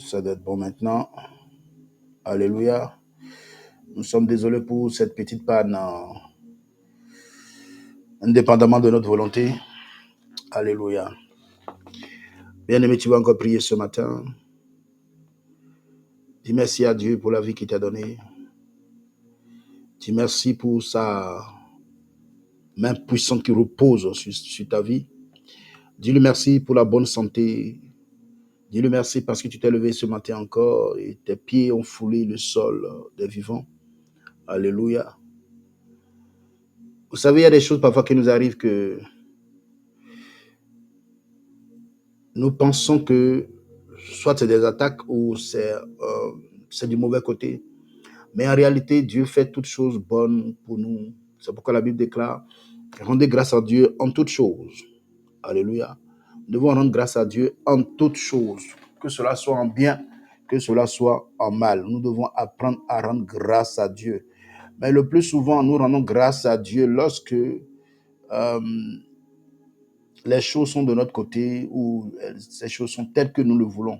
ça doit être bon maintenant. Alléluia. Nous sommes désolés pour cette petite panne, indépendamment de notre volonté. Alléluia. Bien-aimé, tu vas encore prier ce matin. Dis merci à Dieu pour la vie qu'il t'a donnée. Dis merci pour sa main puissante qui repose sur ta vie. Dis-lui merci pour la bonne santé. Dis-lui merci parce que tu t'es levé ce matin encore et tes pieds ont foulé le sol des vivants. Alléluia. Vous savez, il y a des choses parfois qui nous arrivent que nous pensons que soit c'est des attaques ou c'est du mauvais côté. Mais en réalité, Dieu fait toutes choses bonnes pour nous. C'est pourquoi la Bible déclare « Rendez grâce à Dieu en toutes choses ». Alléluia. Nous devons rendre grâce à Dieu en toutes choses, que cela soit en bien, que cela soit en mal. Nous devons apprendre à rendre grâce à Dieu. Mais le plus souvent, nous rendons grâce à Dieu lorsque les choses sont de notre côté ou ces choses sont telles que nous le voulons.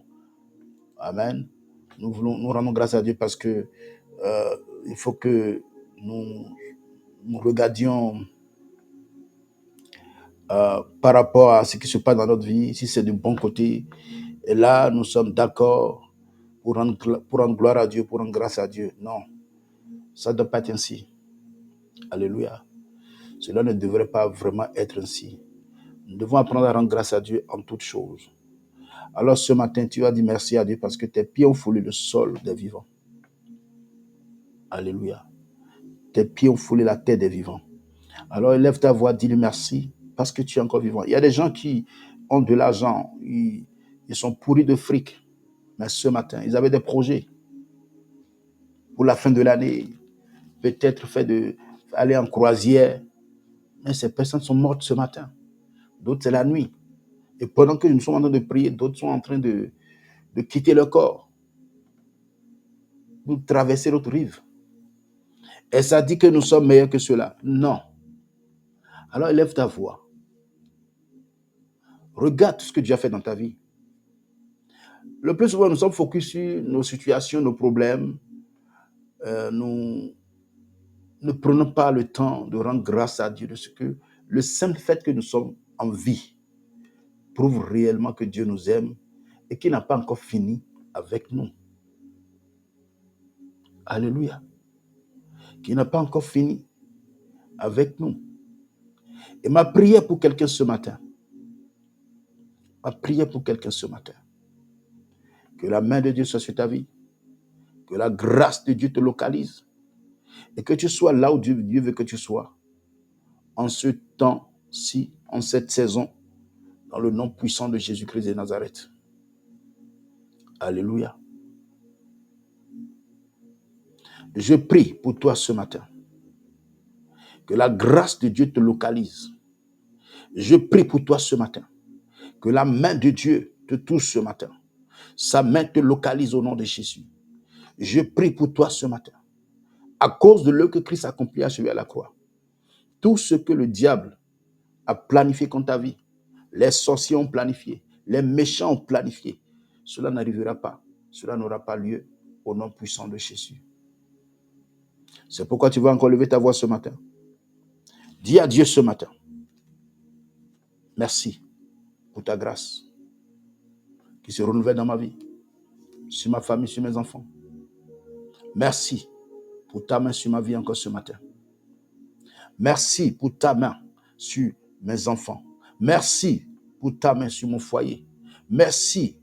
Amen. Nous rendons grâce à Dieu parce que il faut que nous regardions par rapport à ce qui se passe dans notre vie, si c'est du bon côté. Et là, nous sommes d'accord pour rendre gloire à Dieu, pour rendre grâce à Dieu. Non, ça ne doit pas être ainsi. Alléluia. Cela ne devrait pas vraiment être ainsi. Nous devons apprendre à rendre grâce à Dieu en toutes choses. Alors ce matin, tu as dit merci à Dieu parce que tes pieds ont foulé le sol des vivants. Alléluia. Tes pieds ont foulé la terre des vivants. Alors élève ta voix, dis-lui merci parce que tu es encore vivant. Il y a des gens qui ont de l'argent, ils sont pourris de fric. Mais ce matin, ils avaient des projets pour la fin de l'année, peut-être aller en croisière. Mais ces personnes sont mortes ce matin. D'autres, c'est la nuit. Et pendant que nous sommes en train de prier, d'autres sont en train de quitter leur corps pour traverser l'autre rive. Et ça dit que nous sommes meilleurs que ceux-là. Non. Alors élève ta voix. Regarde tout ce que Dieu a fait dans ta vie. Le plus souvent, nous sommes focus sur nos situations, nos problèmes. Nous ne prenons pas le temps de rendre grâce à Dieu de ce que le simple fait que nous sommes en vie prouve réellement que Dieu nous aime et qu'il n'a pas encore fini avec nous. Alléluia. Qu'il n'a pas encore fini avec nous. Et ma prière pour quelqu'un ce matin, que la main de Dieu soit sur ta vie, que la grâce de Dieu te localise et que tu sois là où Dieu veut que tu sois en ce temps-ci, en cette saison, dans le nom puissant de Jésus-Christ de Nazareth. Alléluia. Je prie pour toi ce matin, que la grâce de Dieu te localise. Je prie pour toi ce matin, que la main de Dieu te touche ce matin. Sa main te localise au nom de Jésus. Je prie pour toi ce matin, à cause de l'œuvre que Christ a accompli à la croix. Tout ce que le diable a planifié contre ta vie, les sorciers ont planifié, les méchants ont planifié, cela n'arrivera pas, cela n'aura pas lieu au nom puissant de Jésus. C'est pourquoi tu vas encore lever ta voix ce matin. Dis à Dieu ce matin, merci pour ta grâce qui se renouvelle dans ma vie, sur ma famille, sur mes enfants. Merci pour ta main sur ma vie encore ce matin. Merci pour ta main sur mes enfants. Merci pour ta main sur mon foyer. Merci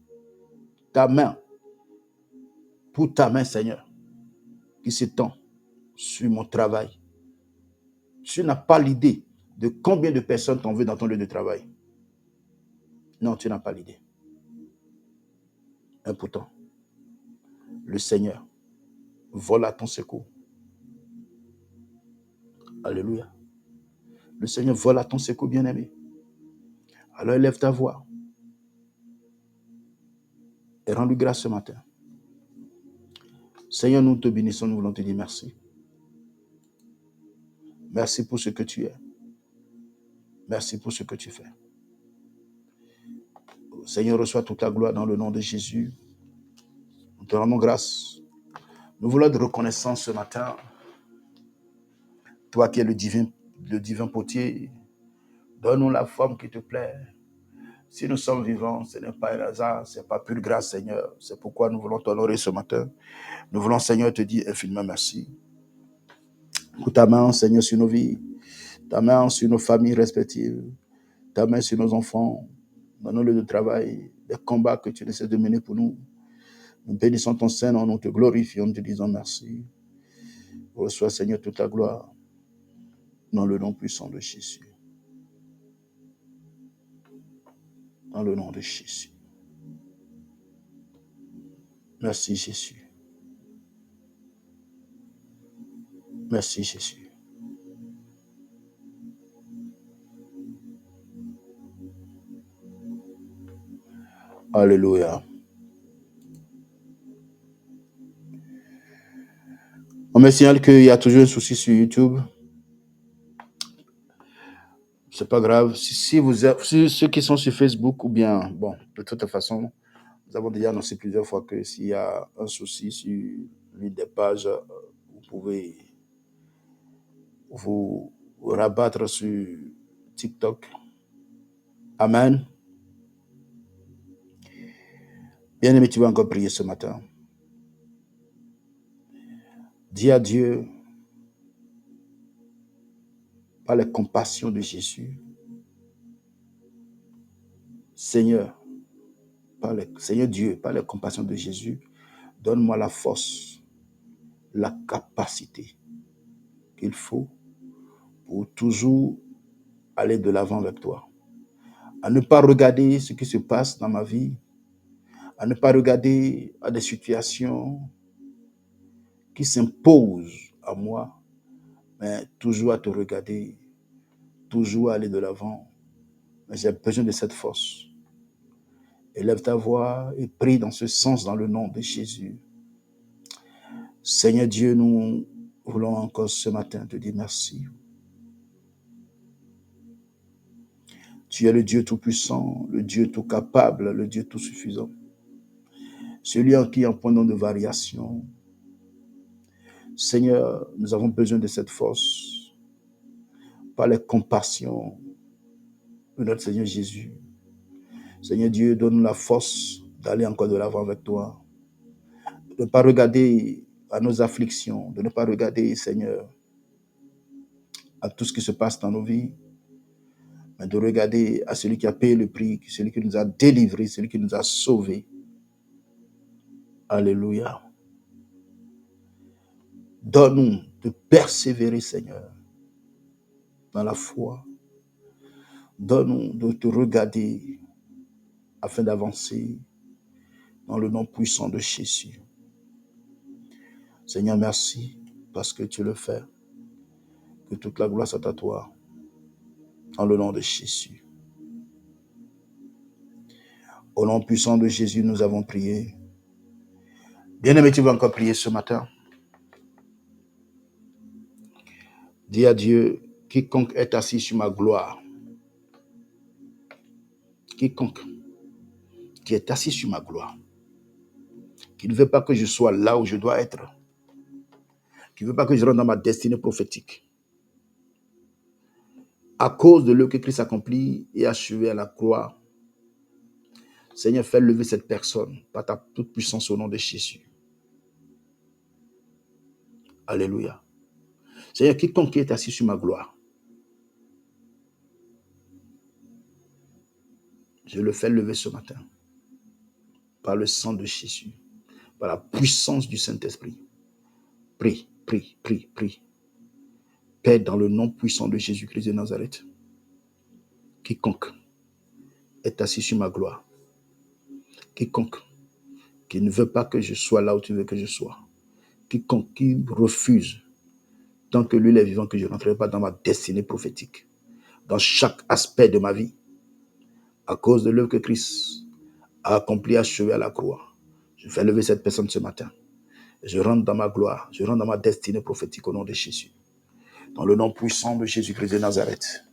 pour ta main, Seigneur, qui s'étend sur mon travail. Tu n'as pas l'idée de combien de personnes t'en veulent dans ton lieu de travail. Non, tu n'as pas l'idée. Et pourtant, le Seigneur vole à ton secours. Alléluia. Le Seigneur vole à ton secours, bien-aimé. Alors élève ta voix et rends-lui grâce ce matin. Seigneur, nous te bénissons, nous voulons te dire merci. Merci pour ce que tu es. Merci pour ce que tu fais. Seigneur, reçois toute la gloire dans le nom de Jésus. te rendons grâce. Nous voulons être reconnaissants ce matin. Toi qui es le divin potier, donne-nous la forme qui te plaît. Si nous sommes vivants, ce n'est pas un hasard, ce n'est pas pure grâce, Seigneur. C'est pourquoi nous voulons t'honorer ce matin. Nous voulons, Seigneur, te dire infiniment merci. Pour ta main, Seigneur, sur nos vies, ta main sur nos familles respectives, ta main sur nos enfants, dans nos lieux de travail, les combats que tu essaies de mener pour nous. Nous bénissons ton Saint-Nom, nous te glorifions, nous te disons merci. Reçois, Seigneur, toute la gloire dans le nom puissant de Jésus. Dans le nom de Jésus. Merci, Jésus. Merci, Jésus. Alléluia. On me signale qu'il y a toujours un souci sur YouTube. C'est pas grave. Si ceux qui sont sur Facebook ou bien, bon, de toute façon, nous avons déjà annoncé plusieurs fois que s'il y a un souci sur l'une des pages, vous pouvez vous rabattre sur TikTok. Amen. Bien-aimé, tu vas encore prier ce matin. Dis à Dieu, par la compassion de Jésus, Seigneur Dieu, par la compassion de Jésus, donne-moi la force, la capacité qu'il faut pour toujours aller de l'avant avec toi. À ne pas regarder ce qui se passe dans ma vie, à ne pas regarder à des situations qui s'imposent à moi, mais toujours à te regarder, toujours à aller de l'avant. Mais j'ai besoin de cette force. Élève ta voix et prie dans ce sens dans le nom de Jésus. Seigneur Dieu, nous voulons encore ce matin te dire merci. Tu es le Dieu tout-puissant, le Dieu tout-capable, le Dieu tout-suffisant. Celui en qui, en point de variation, Seigneur, nous avons besoin de cette force par les compassions de notre Seigneur Jésus. Seigneur Dieu, donne-nous la force d'aller encore de l'avant avec toi. De ne pas regarder à nos afflictions, de ne pas regarder, Seigneur, à tout ce qui se passe dans nos vies, mais de regarder à celui qui a payé le prix, celui qui nous a délivrés, celui qui nous a sauvés. Alléluia. Donne-nous de persévérer, Seigneur, dans la foi. Donne-nous de te regarder afin d'avancer dans le nom puissant de Jésus. Seigneur, merci parce que tu le fais. Que toute la gloire soit à toi. Dans le nom de Jésus. Au nom puissant de Jésus, nous avons prié. Bien-aimé, tu vas encore prier ce matin. Dis à Dieu, quiconque est assis sur ma gloire, quiconque qui est assis sur ma gloire, qui ne veut pas que je sois là où je dois être, qui ne veut pas que je rentre dans ma destinée prophétique, à cause de l'œuvre que Christ accomplit et achevé à la croix, Seigneur, fais lever cette personne par ta toute puissance au nom de Jésus. Alléluia. Seigneur, quiconque est assis sur ma gloire, je le fais lever ce matin par le sang de Jésus, par la puissance du Saint-Esprit. Prie, prie, prie, prie. Père, dans le nom puissant de Jésus-Christ de Nazareth, quiconque est assis sur ma gloire, quiconque qui ne veut pas que je sois là où tu veux que je sois, quiconque qui refuse, tant que lui est vivant, que je ne rentrerai pas dans ma destinée prophétique, dans chaque aspect de ma vie, à cause de l'œuvre que Christ a accompli, achevé à la croix. Je fais lever cette personne ce matin. Je rentre dans ma gloire, je rentre dans ma destinée prophétique au nom de Jésus. Dans le nom puissant de Jésus-Christ de Nazareth.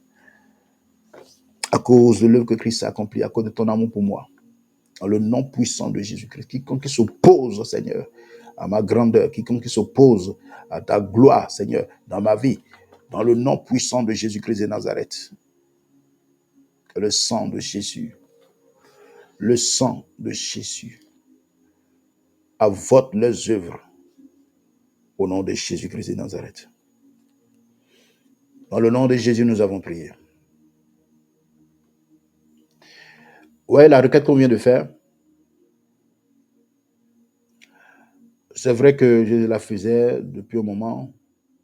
À cause de l'œuvre que Christ a accompli, à cause de ton amour pour moi, Dans le nom puissant de Jésus-Christ. Quiconque qui s'oppose, Seigneur, à ma grandeur, quiconque qui s'oppose à ta gloire, Seigneur, dans ma vie, dans le nom puissant de Jésus-Christ de Nazareth, que le sang de Jésus, le sang de Jésus, avorte leurs œuvres au nom de Jésus-Christ de Nazareth. Dans le nom de Jésus, nous avons prié. Ouais, la requête qu'on vient de faire, c'est vrai que je la faisais depuis un moment,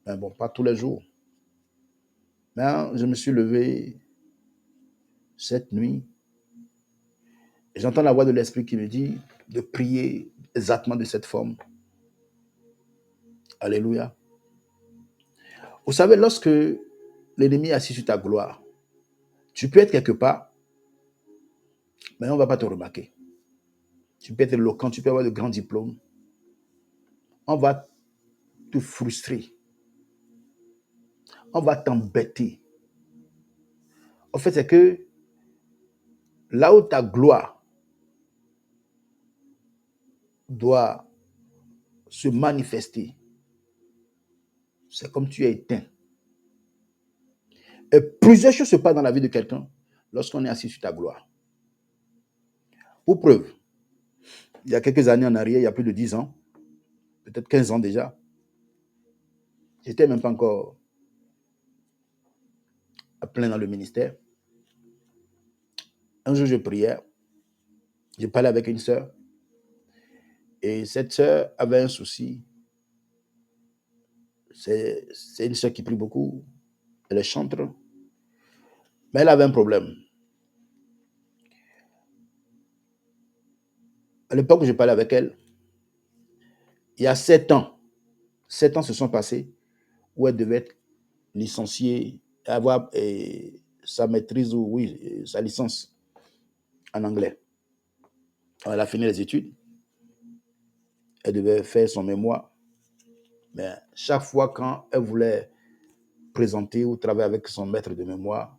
mais bon, pas tous les jours. Mais je me suis levé cette nuit et j'entends la voix de l'Esprit qui me dit de prier exactement de cette forme. Alléluia. Vous savez, lorsque l'ennemi est assis sur ta gloire, tu peux être quelque part, mais on ne va pas te remarquer. Tu peux être éloquent, tu peux avoir de grands diplômes. On va te frustrer. On va t'embêter. En fait, c'est que là où ta gloire doit se manifester, c'est comme tu es éteint. Et plusieurs choses se passent dans la vie de quelqu'un lorsqu'on est assis sur ta gloire. Pour preuve, il y a quelques années en arrière, il y a plus de 10 ans, peut-être 15 ans déjà, j'étais même pas encore à plein dans le ministère. Un jour, je priais, je parlais avec une sœur, et cette sœur avait un souci. C'est une sœur qui prie beaucoup, elle est chantre, mais elle avait un problème. À l'époque où je parlais avec elle, il y a 7 ans se sont passés où elle devait être licenciée, avoir sa maîtrise ou oui, sa licence en anglais. Elle a fini les études, elle devait faire son mémoire, mais chaque fois quand elle voulait présenter ou travailler avec son maître de mémoire,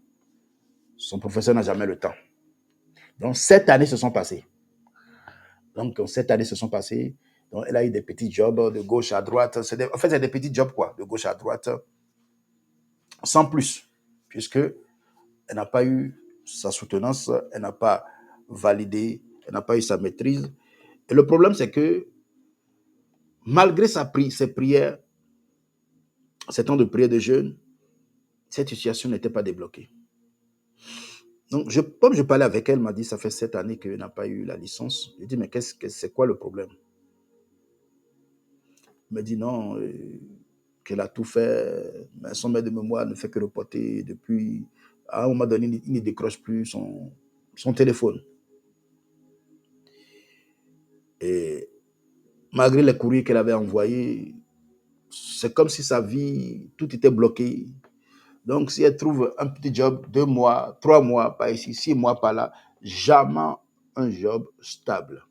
son professeur n'a jamais le temps. Donc 7 années se sont passées. Donc 7 années se sont passées. Donc elle a eu des petits jobs de gauche à droite. En fait, c'est des petits jobs quoi, de gauche à droite, sans plus, puisque elle n'a pas eu sa soutenance, elle n'a pas validé, elle n'a pas eu sa maîtrise. Et le problème, c'est que malgré ses prières, ses temps de prière de jeûne, cette situation n'était pas débloquée. Donc, comme je parlais avec elle, elle m'a dit, ça fait 7 années qu'elle n'a pas eu la licence. Je dis, mais c'est quoi le problème? Elle m'a dit, non, qu'elle a tout fait, mais son maître de mémoire ne fait que reporter depuis. À un moment donné, il ne décroche plus son téléphone. Et malgré les courriers qu'elle avait envoyés, c'est comme si sa vie, tout était bloqué. Donc, si elle trouve un petit job, 2 mois, 3 mois par ici, 6 mois par là, jamais un job stable.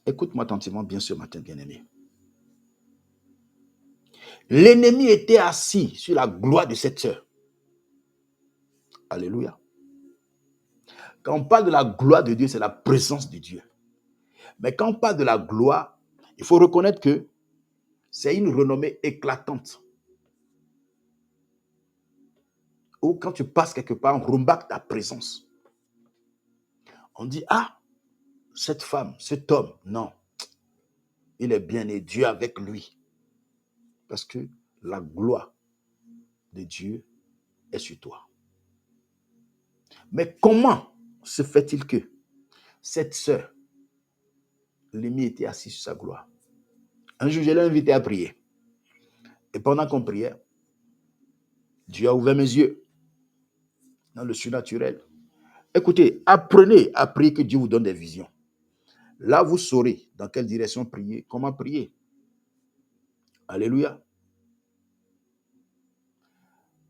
Écoute-moi attentivement bien ce matin, bien-aimé. L'ennemi était assis sur la gloire de cette sœur. Alléluia. Quand on parle de la gloire de Dieu, c'est la présence de Dieu. Mais quand on parle de la gloire, il faut reconnaître que c'est une renommée éclatante. Ou quand tu passes quelque part, on remarque ta présence. On dit, ah, cette femme, cet homme, non, il est bien né, Dieu avec lui. Parce que la gloire de Dieu est sur toi. Mais comment se fait-il que cette sœur, l'ennemi était assis sur sa gloire? Un jour, je l'ai invité à prier. Et pendant qu'on priait, Dieu a ouvert mes yeux dans le surnaturel. Écoutez, apprenez à prier que Dieu vous donne des visions. Là, vous saurez dans quelle direction prier, comment prier. Alléluia.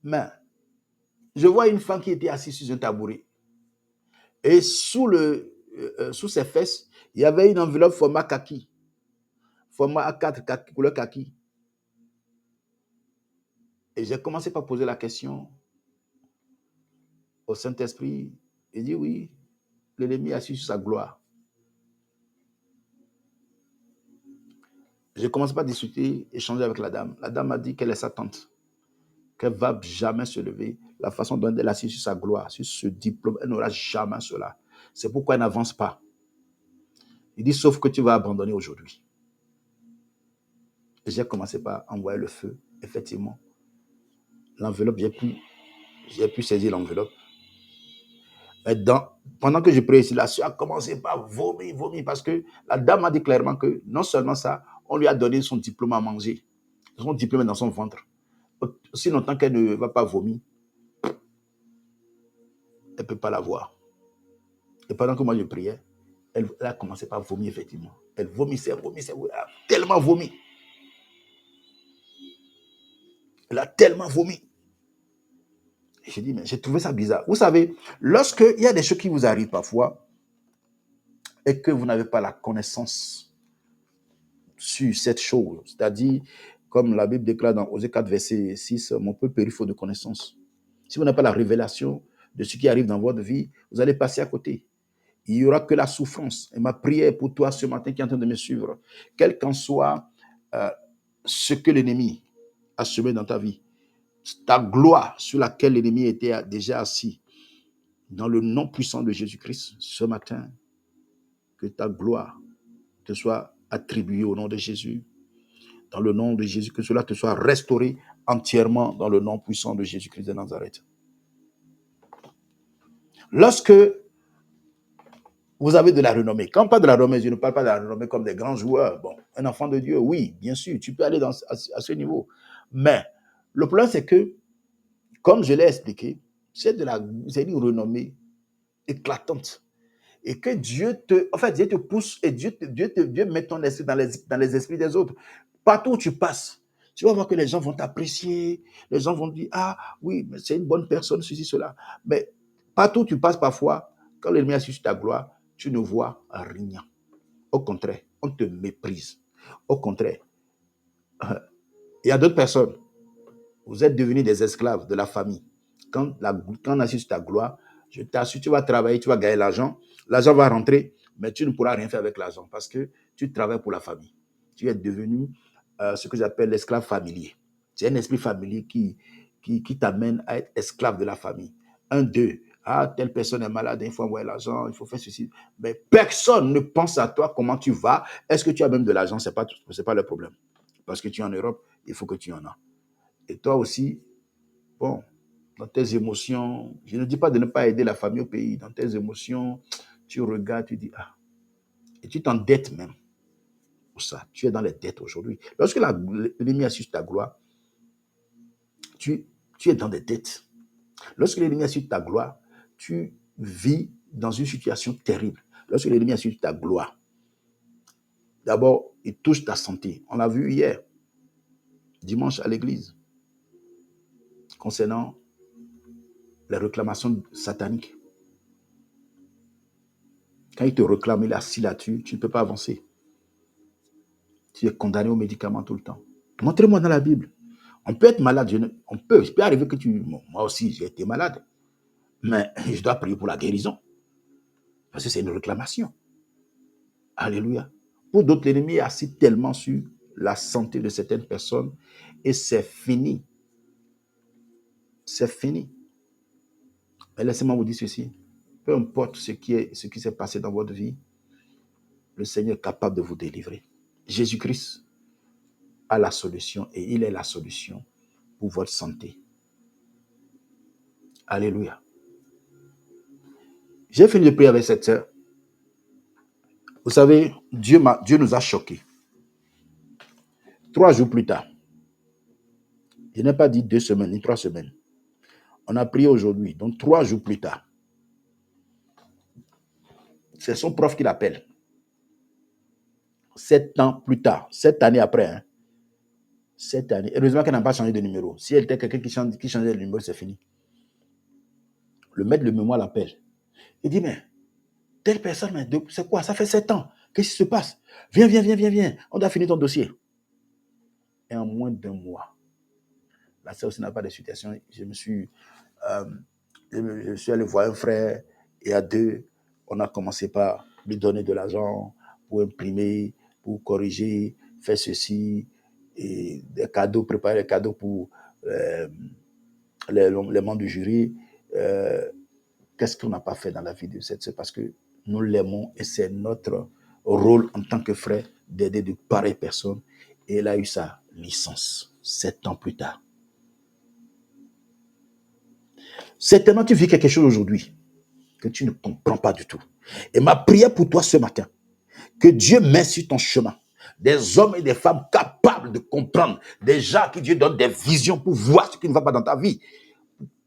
Mais je vois une femme qui était assise sur un tabouret. Et sous ses fesses, il y avait une enveloppe format kaki. Format A4, couleur kaki. Et j'ai commencé par poser la question au Saint-Esprit. Il dit oui, l'ennemi est assis sur sa gloire. Je commence par discuter, échanger avec la dame. La dame m'a dit qu'elle est sa tante, qu'elle ne va jamais se lever. La façon dont elle est assise sur sa gloire, sur ce diplôme, elle n'aura jamais cela. C'est pourquoi elle n'avance pas. Il dit, sauf que tu vas abandonner aujourd'hui. Et j'ai commencé par envoyer le feu. Effectivement, l'enveloppe, j'ai pu saisir l'enveloppe. Mais pendant que je priais ici, la soeur a commencé par vomir, parce que la dame a dit clairement que non seulement ça, on lui a donné son diplôme à manger. Son diplôme est dans son ventre. Si longtemps qu'elle ne va pas vomir, elle ne peut pas l'avoir. Et pendant que moi je priais, elle a commencé par vomir, effectivement. Elle vomissait, elle a tellement vomi. Elle a tellement vomi. J'ai dit, mais j'ai trouvé ça bizarre. Vous savez, lorsqu'il y a des choses qui vous arrivent parfois et que vous n'avez pas la connaissance sur cette chose, c'est-à-dire, comme la Bible déclare dans Osée 4, verset 6, mon peuple périt faute de connaissance. Si vous n'avez pas la révélation de ce qui arrive dans votre vie, vous allez passer à côté. Il n'y aura que la souffrance. Et ma prière pour toi ce matin qui est en train de me suivre, quel qu'en soit ce que l'ennemi a semé dans ta vie, ta gloire sur laquelle l'ennemi était déjà assis, dans le nom puissant de Jésus-Christ, ce matin, que ta gloire te soit attribuée au nom de Jésus, dans le nom de Jésus, que cela te soit restauré entièrement dans le nom puissant de Jésus-Christ de Nazareth. Lorsque vous avez de la renommée, quand on parle de la renommée, je ne parle pas de la renommée comme des grands joueurs. Bon, un enfant de Dieu, oui, bien sûr, tu peux aller à ce niveau. Mais le problème, c'est que, comme je l'ai expliqué, c'est une renommée éclatante. Et que Dieu te pousse et Dieu met ton esprit dans les esprits des autres. Partout où tu passes, tu vas voir que les gens vont t'apprécier, les gens vont dire, ah oui, mais c'est une bonne personne, ceci, cela. Mais partout où tu passes parfois, quand l'ennemi a sur ta gloire, tu ne vois rien. Au contraire, on te méprise. Au contraire, il y a d'autres personnes, vous êtes devenus des esclaves de la famille. Quand on assiste sur ta gloire, je t'assure, tu vas travailler, tu vas gagner l'argent va rentrer, mais tu ne pourras rien faire avec l'argent parce que tu travailles pour la famille. Tu es devenu ce que j'appelle l'esclave familier. C'est un esprit familier qui t'amène à être esclave de la famille. Un, deux, ah, telle personne est malade, il faut envoyer l'argent, il faut faire ceci. Mais personne ne pense à toi, comment tu vas. Est-ce que tu as même de l'argent? Ce n'est pas le problème. Parce que tu es en Europe, il faut que tu en as. Et toi aussi, bon, dans tes émotions, je ne dis pas de ne pas aider la famille au pays, dans tes émotions, tu regardes, tu dis, ah, et tu t'endettes même pour ça. Tu es dans les dettes aujourd'hui. Lorsque l'ennemi assure ta gloire, tu es dans des dettes. Lorsque l'ennemi assure ta gloire, tu vis dans une situation terrible. Lorsque l'ennemi assure ta gloire, d'abord, il touche ta santé. On l'a vu hier, dimanche à l'église, concernant les réclamations sataniques. Quand il te réclame, il est assis là-dessus, tu ne peux pas avancer. Tu es condamné aux médicaments tout le temps. Montrez-moi dans la Bible. On peut être malade, il peut arriver que moi aussi j'ai été malade, mais je dois prier pour la guérison, parce que c'est une réclamation. Alléluia. Pour d'autres, l'ennemi est assis tellement sur la santé de certaines personnes et c'est fini. C'est fini. Mais laissez-moi vous dire ceci. Peu importe ce qui s'est passé dans votre vie, le Seigneur est capable de vous délivrer. Jésus-Christ a la solution et il est la solution pour votre santé. Alléluia. J'ai fini de prier avec cette sœur. Vous savez, Dieu nous a choqués. 3 jours plus tard, je n'ai pas dit 2 semaines ni 3 semaines. On a prié aujourd'hui, donc 3 jours plus tard. C'est son prof qui l'appelle. 7 ans plus tard, 7 années après. Hein. 7 années. Heureusement qu'elle n'a pas changé de numéro. Si elle était quelqu'un qui changeait de numéro, c'est fini. Le maître de mémoire l'appelle. Il dit, mais telle personne, c'est quoi? Ça fait 7 ans. Qu'est-ce qui se passe? Viens. On doit finir ton dossier. Et en moins d'1 mois, la sœur aussi n'a pas de situation. Je suis allé voir un frère Et à deux, on a commencé par lui donner de l'argent pour imprimer, pour corriger, faire ceci, et des cadeaux, préparer des cadeaux pour les membres du jury. Qu'est-ce qu'on n'a pas fait dans la vie de cette sœur? Parce que nous l'aimons et c'est notre rôle en tant que frère d'aider de pareilles personnes. Et elle a eu sa licence 7 ans plus tard. Certainement, tu vis quelque chose aujourd'hui que tu ne comprends pas du tout. Et ma prière pour toi ce matin, que Dieu met sur ton chemin des hommes et des femmes capables de comprendre, des gens qui Dieu donne des visions pour voir ce qui ne va pas dans ta vie.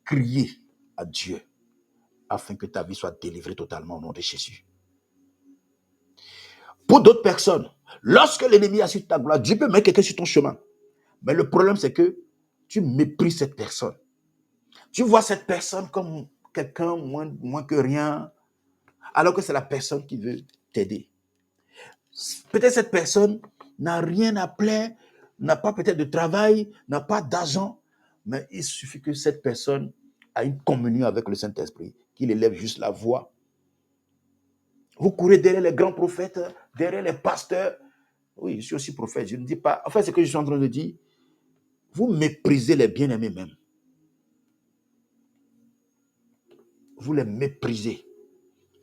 Crier à Dieu afin que ta vie soit délivrée totalement au nom de Jésus. Pour d'autres personnes, lorsque l'ennemi a sur ta gloire, Dieu peut mettre quelqu'un sur ton chemin. Mais le problème, c'est que tu méprises cette personne. Tu vois cette personne comme quelqu'un moins que rien, alors que c'est la personne qui veut t'aider. Peut-être cette personne n'a rien à plaire, n'a pas peut-être de travail, n'a pas d'argent, mais il suffit que cette personne a une communion avec le Saint-Esprit, qu'il élève juste la voix. Vous courez derrière les grands prophètes, derrière les pasteurs. Oui, je suis aussi prophète, je ne dis pas. En fait, ce que je suis en train de dire, vous méprisez les bien-aimés même. Vous les méprisez.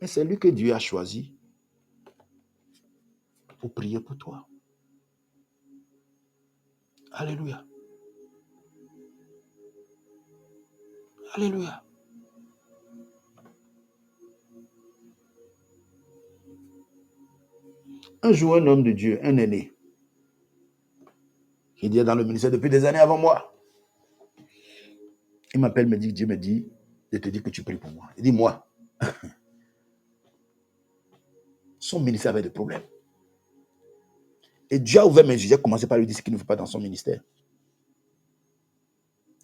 Et c'est lui que Dieu a choisi pour prier pour toi. Alléluia. Alléluia. Un jour, un homme de Dieu, un aîné, qui est dans le ministère depuis des années avant moi, il m'appelle, me dit, Dieu me dit, je te dis que tu pries pour moi. Il dit, moi, son ministère avait des problèmes. Et Dieu a ouvert mes yeux, j'ai commencé par lui dire ce qu'il ne veut pas dans son ministère.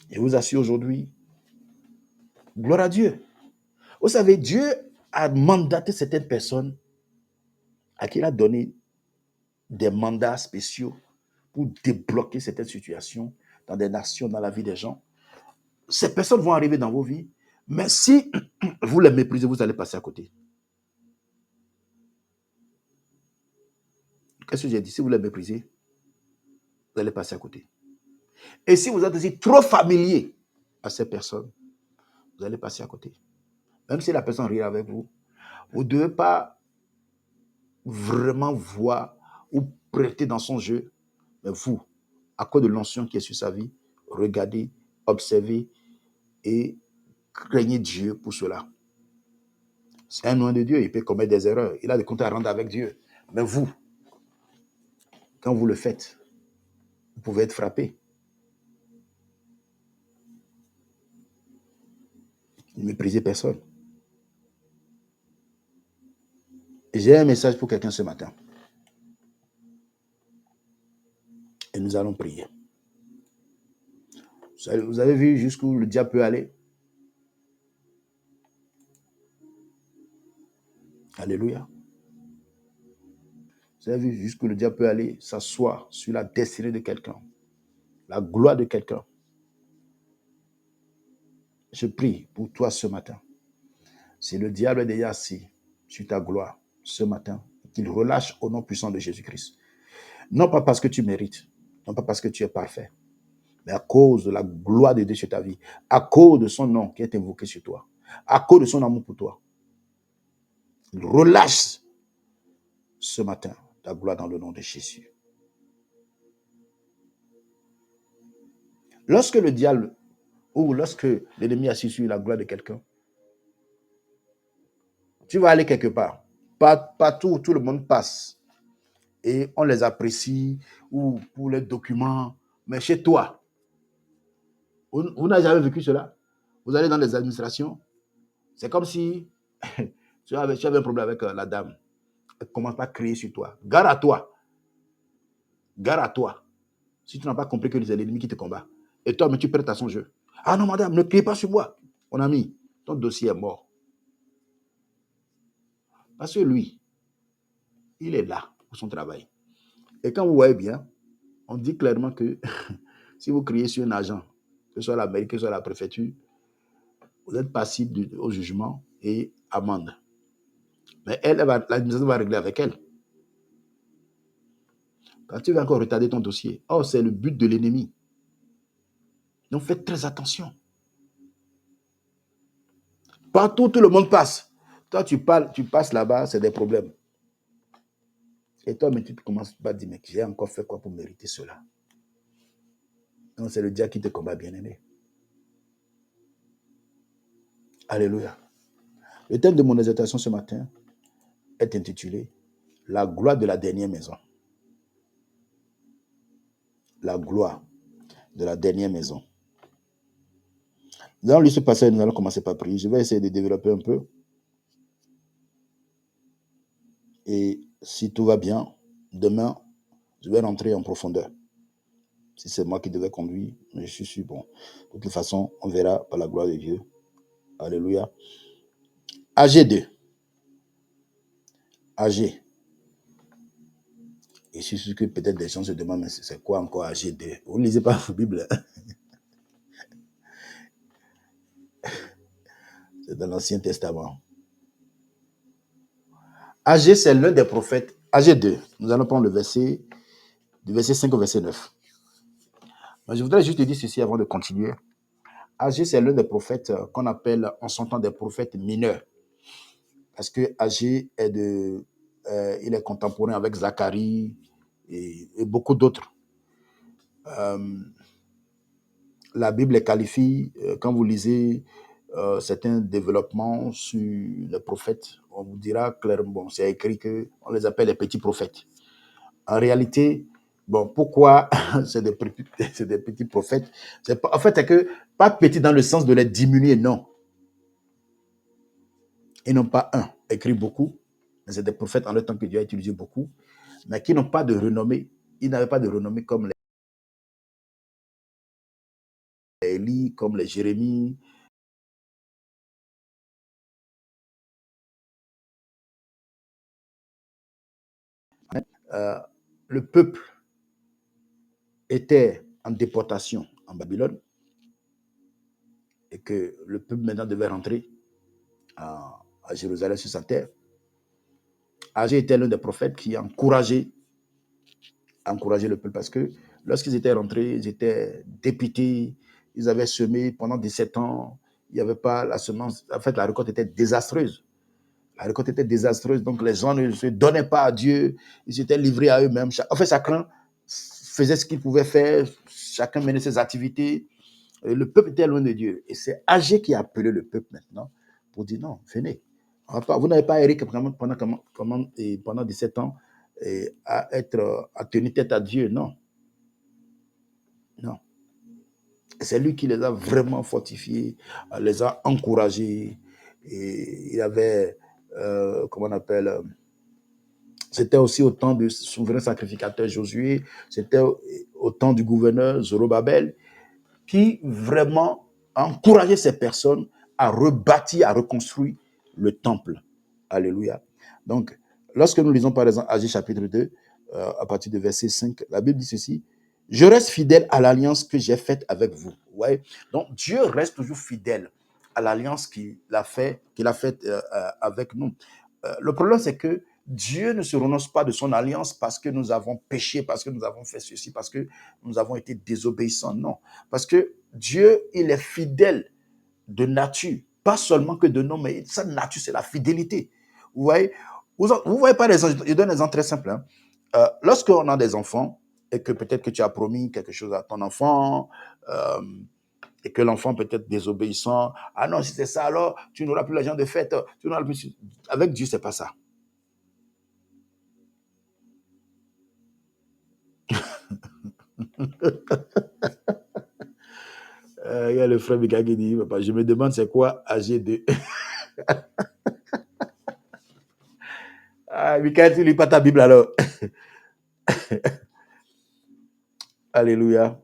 Et je vous assure aujourd'hui, gloire à Dieu. Vous savez, Dieu a mandaté certaines personnes à qui il a donné des mandats spéciaux pour débloquer certaines situations dans des nations, dans la vie des gens. Ces personnes vont arriver dans vos vies, mais si vous les méprisez, vous allez passer à côté. Qu'est-ce que j'ai dit? Si vous les méprisez, vous allez passer à côté. Et si vous êtes aussi trop familier à ces personnes, vous allez passer à côté. Même si la personne rit avec vous, vous ne devez pas vraiment voir ou prêter dans son jeu, mais vous, à cause de l'onction qui est sur sa vie, regardez, observez et craignez Dieu pour cela. C'est un loin de Dieu, il peut commettre des erreurs, il a des comptes à rendre avec Dieu. Mais vous, quand vous le faites, vous pouvez être frappé. Ne méprisez personne. J'ai un message pour quelqu'un ce matin. Et nous allons prier. Vous avez vu jusqu'où le diable peut aller? Alléluia. Vous avez vu jusqu'où le diable peut aller s'asseoir sur la destinée de quelqu'un, la gloire de quelqu'un. Je prie pour toi ce matin. Si le diable est déjà assis sur ta gloire ce matin, qu'il relâche au nom puissant de Jésus-Christ. Non pas parce que tu mérites, non pas parce que tu es parfait, mais à cause de la gloire de Dieu sur ta vie, à cause de son nom qui est invoqué sur toi, à cause de son amour pour toi. Il relâche ce matin ta gloire dans le nom de Jésus. Lorsque le diable ou lorsque l'ennemi est assis sur la gloire de quelqu'un, tu vas aller quelque part. Partout où tout le monde passe et on les apprécie ou pour les documents, mais chez toi, vous n'avez jamais vécu cela. Vous allez dans les administrations, c'est comme si tu avais un problème avec la dame. Elle commence pas à crier sur toi. Gare à toi. Gare à toi. Si tu n'as pas compris que c'est l'ennemi qui te combat. Et toi, mais tu prêtes à son jeu. Ah non, madame, ne criez pas sur moi. Mon ami, ton dossier est mort. Parce que lui, il est là pour son travail. Et quand vous voyez bien, on dit clairement que si vous criez sur un agent, que ce soit la mairie, que ce soit la préfecture, vous êtes passible au jugement et amende. Mais l'administration va régler avec elle. Tu vas encore retarder ton dossier. Oh, c'est le but de l'ennemi. Donc faites très attention. Partout, tout le monde passe. Toi, tu passes là-bas, c'est des problèmes. Et toi, mais tu commences pas à dire, mais j'ai encore fait quoi pour mériter cela? Non, c'est le diable qui te combat, bien-aimé. Alléluia. Le thème de mon exhortation ce matin est intitulé La gloire de la dernière maison. La gloire de la dernière maison. Dans ce passage, nous allons commencer par prier. Je vais essayer de développer un peu. Et si tout va bien, demain, je vais rentrer en profondeur. Si c'est moi qui devais conduire, je suis sûr. Bon, de toute façon, on verra par la gloire de Dieu. Alléluia. AG2. AG. Et je suis sûr que peut-être des gens se demandent, mais c'est quoi encore AG2? Vous ne lisez pas la Bible. C'est dans l'Ancien Testament. AG, c'est l'un des prophètes. AG2. Nous allons prendre le verset, du verset 5 au verset 9. Mais je voudrais juste te dire ceci avant de continuer. AG, c'est l'un des prophètes qu'on appelle en son temps des prophètes mineurs. Parce que AG il est contemporain avec Zacharie et beaucoup d'autres. La Bible les qualifie, quand vous lisez certains développements sur les prophètes, on vous dira clairement, bon, c'est écrit qu'on les appelle les petits prophètes. En réalité, bon, pourquoi c'est des petits prophètes? En fait, c'est que, pas petits dans le sens de les diminuer, non. Ils n'ont pas écrit beaucoup, mais c'est des prophètes en le temps que Dieu a utilisé beaucoup, mais qui n'ont pas de renommée. Ils n'avaient pas de renommée comme les Élie, comme les Jérémie. Le peuple était en déportation en Babylone et que le peuple maintenant devait rentrer à Jérusalem sur sa terre. Agé était l'un des prophètes qui encourageait le peuple parce que lorsqu'ils étaient rentrés, ils étaient dépités, ils avaient semé pendant 17 ans, il n'y avait pas la semence. En fait, la récolte était désastreuse. La récolte était désastreuse, donc les gens ne se donnaient pas à Dieu, ils s'étaient livrés à eux-mêmes. En fait, chacun faisait ce qu'il pouvait faire, chacun menait ses activités. Et le peuple était loin de Dieu. Et c'est Agé qui a appelé le peuple maintenant pour dire non, venez. Vous n'avez pas hérité pendant 17 ans à tenir tête à Dieu, non. Non. C'est lui qui les a vraiment fortifiés, les a encouragés. Et il avait, comment on appelle, c'était aussi au temps du souverain sacrificateur Josué, c'était au temps du gouverneur Zorobabel, qui vraiment a encouragé ces personnes à rebâtir, à reconstruire le temple. Alléluia. Donc, lorsque nous lisons par exemple Agé chapitre 2, à partir du verset 5, la Bible dit ceci: je reste fidèle à l'alliance que j'ai faite avec vous. Ouais. Donc, Dieu reste toujours fidèle à l'alliance qu'il a faite avec nous. Le problème, c'est que Dieu ne se renonce pas de son alliance parce que nous avons péché, parce que nous avons fait ceci, parce que nous avons été désobéissants. Non. Parce que Dieu, il est fidèle de nature. Pas seulement que de nom, mais sa nature, c'est la fidélité. Vous voyez, vous voyez par exemple, je donne un exemple très simple. Hein. Lorsqu'on a des enfants et que peut-être que tu as promis quelque chose à ton enfant, et que l'enfant peut être désobéissant, ah non, si c'est ça, alors tu n'auras plus l'argent de fête. Tu n'auras plus... Avec Dieu, c'est pas ça. Il y a le frère Mika qui dit, papa, je me demande c'est quoi AG2. Ah, Mika, tu lis pas ta Bible alors. Alléluia.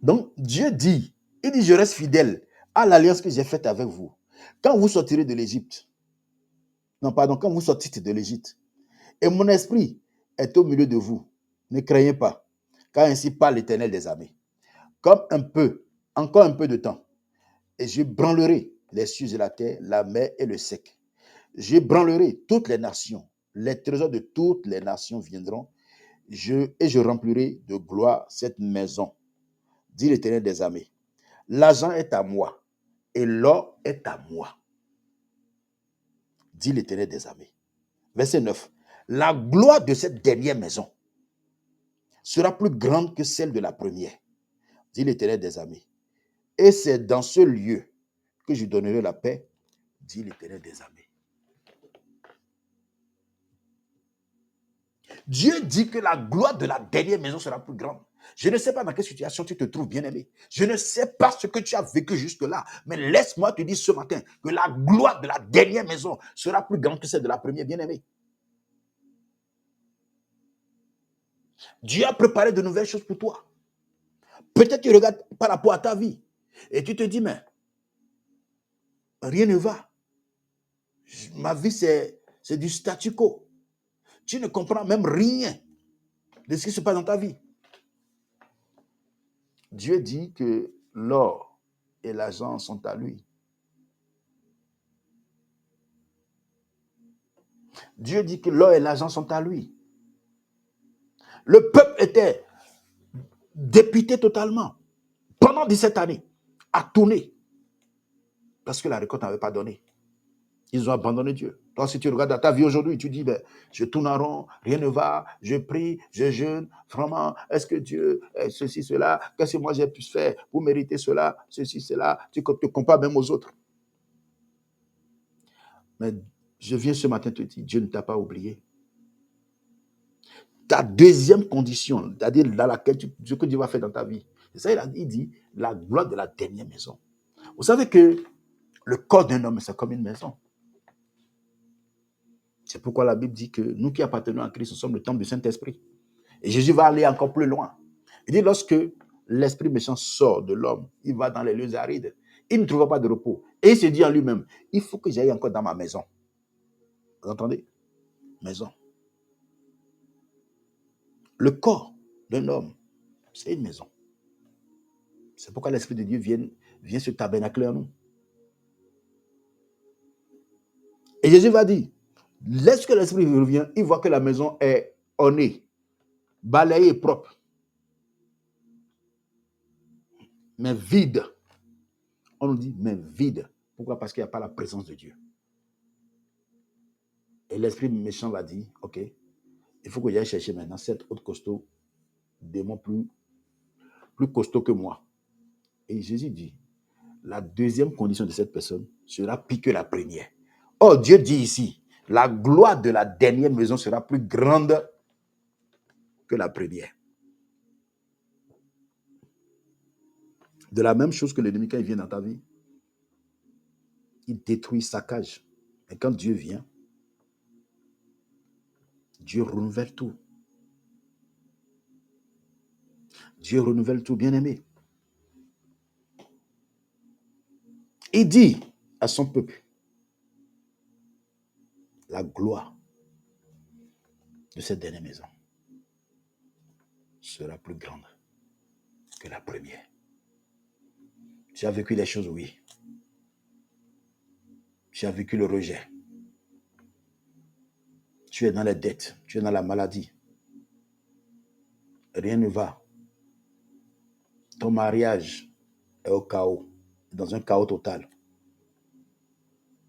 Donc, Dieu dit, il dit, je reste fidèle à l'alliance que j'ai faite avec vous. Quand vous sortirez de l'Égypte, quand vous sortez de l'Égypte, et mon esprit est au milieu de vous, ne craignez pas, car ainsi parle l'Éternel des armées. Encore un peu de temps, et je branlerai les cieux et la terre, la mer et le sec. J'ébranlerai toutes les nations. Les trésors de toutes les nations viendront, et je remplirai de gloire cette maison, dit l'Éternel des armées. L'argent est à moi, et l'or est à moi, dit l'Éternel des armées. Verset 9. La gloire de cette dernière maison sera plus grande que celle de la première, dit l'Éternel des armées. Et c'est dans ce lieu que je donnerai la paix, dit l'Éternel des armées. Dieu dit que la gloire de la dernière maison sera plus grande. Je ne sais pas dans quelle situation tu te trouves, bien-aimé. Je ne sais pas ce que tu as vécu jusque-là. Mais laisse-moi te dire ce matin que la gloire de la dernière maison sera plus grande que celle de la première, bien-aimé. Dieu a préparé de nouvelles choses pour toi. Peut-être tu regardes par rapport à ta vie et tu te dis, mais rien ne va. Ma vie, c'est du statu quo. Tu ne comprends même rien de ce qui se passe dans ta vie. Dieu dit que l'or et l'argent sont à lui. Dieu dit que l'or et l'argent sont à lui. Le peuple était dépité totalement pendant 17 années, à tourner, parce que la récolte n'avait pas donné. Ils ont abandonné Dieu. Toi, si tu regardes dans ta vie aujourd'hui, tu dis, ben, je tourne en rond, rien ne va, je prie, je jeûne, vraiment, est-ce que Dieu, ceci, cela, qu'est-ce que moi j'ai pu faire pour mériter cela, ceci, cela, tu te compares même aux autres. Mais je viens ce matin te dire, Dieu ne t'a pas oublié. Ta deuxième condition, c'est-à-dire dans laquelle ce que Dieu va faire dans ta vie, c'est ça, il dit, la gloire de la dernière maison. Vous savez que le corps d'un homme, c'est comme une maison. C'est pourquoi la Bible dit que nous qui appartenons à Christ, nous sommes le temple du Saint-Esprit. Et Jésus va aller encore plus loin. Il dit, lorsque l'esprit méchant sort de l'homme, il va dans les lieux arides, il ne trouvera pas de repos. Et il se dit en lui-même, il faut que j'aille encore dans ma maison. Vous entendez? Maison. Le corps d'un homme, c'est une maison. C'est pourquoi l'Esprit de Dieu vient se tabernacler en nous. Et Jésus va dire, lorsque l'Esprit revient, il voit que la maison est ornée, balayée, propre, mais vide. On nous dit, mais vide. Pourquoi? Parce qu'il n'y a pas la présence de Dieu. Et l'esprit méchant va dire, ok, il faut que j'aille chercher maintenant cet autre costaud, démon plus costaud que moi. Et Jésus dit, la deuxième condition de cette personne sera pire que la première. Or, Dieu dit ici, la gloire de la dernière maison sera plus grande que la première. De la même chose que l'ennemi, quand il vient dans ta vie, il détruit, saccage. Et quand Dieu vient, Dieu renouvelle tout. Dieu renouvelle tout, bien-aimé. Il dit à son peuple, la gloire de cette dernière maison sera plus grande que la première. Tu as vécu les choses, oui. Tu as vécu le rejet. Tu es dans les dettes, tu es dans la maladie. Rien ne va. Ton mariage est au chaos, dans un chaos total.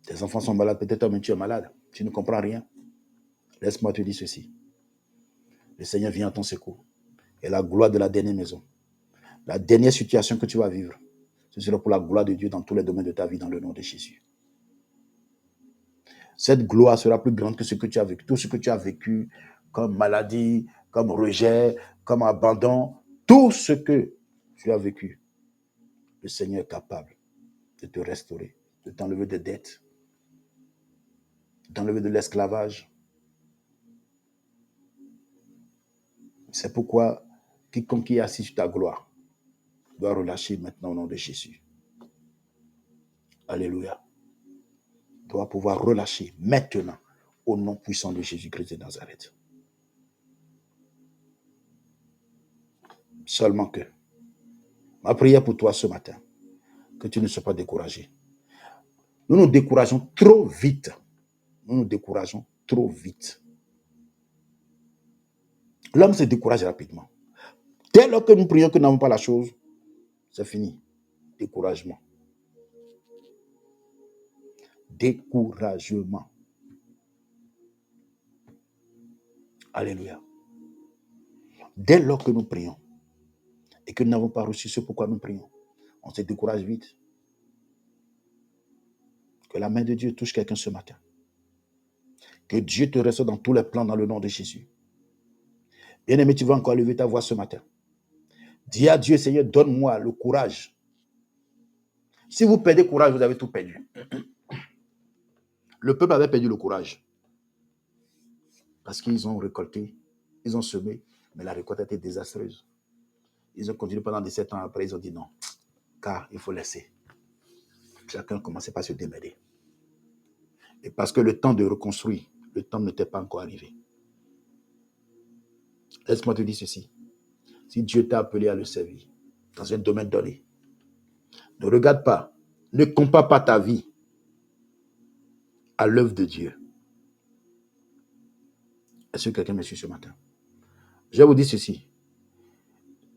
Tes enfants sont malades, peut-être toi-même tu es malade. Tu ne comprends rien. Laisse-moi te dire ceci. Le Seigneur vient à ton secours. Et la gloire de la dernière maison, la dernière situation que tu vas vivre, ce sera pour la gloire de Dieu dans tous les domaines de ta vie, dans le nom de Jésus. Cette gloire sera plus grande que ce que tu as vécu. Tout ce que tu as vécu comme maladie, comme rejet, comme abandon, tout ce que tu as vécu, le Seigneur est capable de te restaurer, de t'enlever des dettes, de t'enlever de l'esclavage. C'est pourquoi quiconque qui est assis sur ta gloire doit relâcher maintenant au nom de Jésus. Alléluia. Doit pouvoir relâcher maintenant au nom puissant de Jésus-Christ de Nazareth. Seulement que ma prière pour toi ce matin, que tu ne sois pas découragé. Nous nous décourageons trop vite. Nous nous décourageons trop vite. L'homme se décourage rapidement. Dès lors que nous prions que nous n'avons pas la chose, c'est fini. Découragement. Découragement. Alléluia. Dès lors que nous prions et que nous n'avons pas reçu ce pourquoi nous prions, on se décourage vite. Que la main de Dieu touche quelqu'un ce matin. Que Dieu te reçoive dans tous les plans dans le nom de Jésus. Bien-aimé, tu vas encore lever ta voix ce matin. Dis à Dieu, Seigneur, donne-moi le courage. Si vous perdez courage, vous avez tout perdu. Le peuple avait perdu le courage. Parce qu'ils ont récolté, ils ont semé, mais la récolte a été désastreuse. Ils ont continué pendant 17 ans après, ils ont dit non, car il faut laisser. Chacun commençait par se démêler. Et parce que le temps de reconstruire, le temps n'était pas encore arrivé. Laisse-moi te dire ceci. Si Dieu t'a appelé à le servir dans un domaine donné, ne regarde pas, ne compare pas ta vie à l'œuvre de Dieu. Est-ce que quelqu'un me suit ce matin? Je vais vous dire ceci.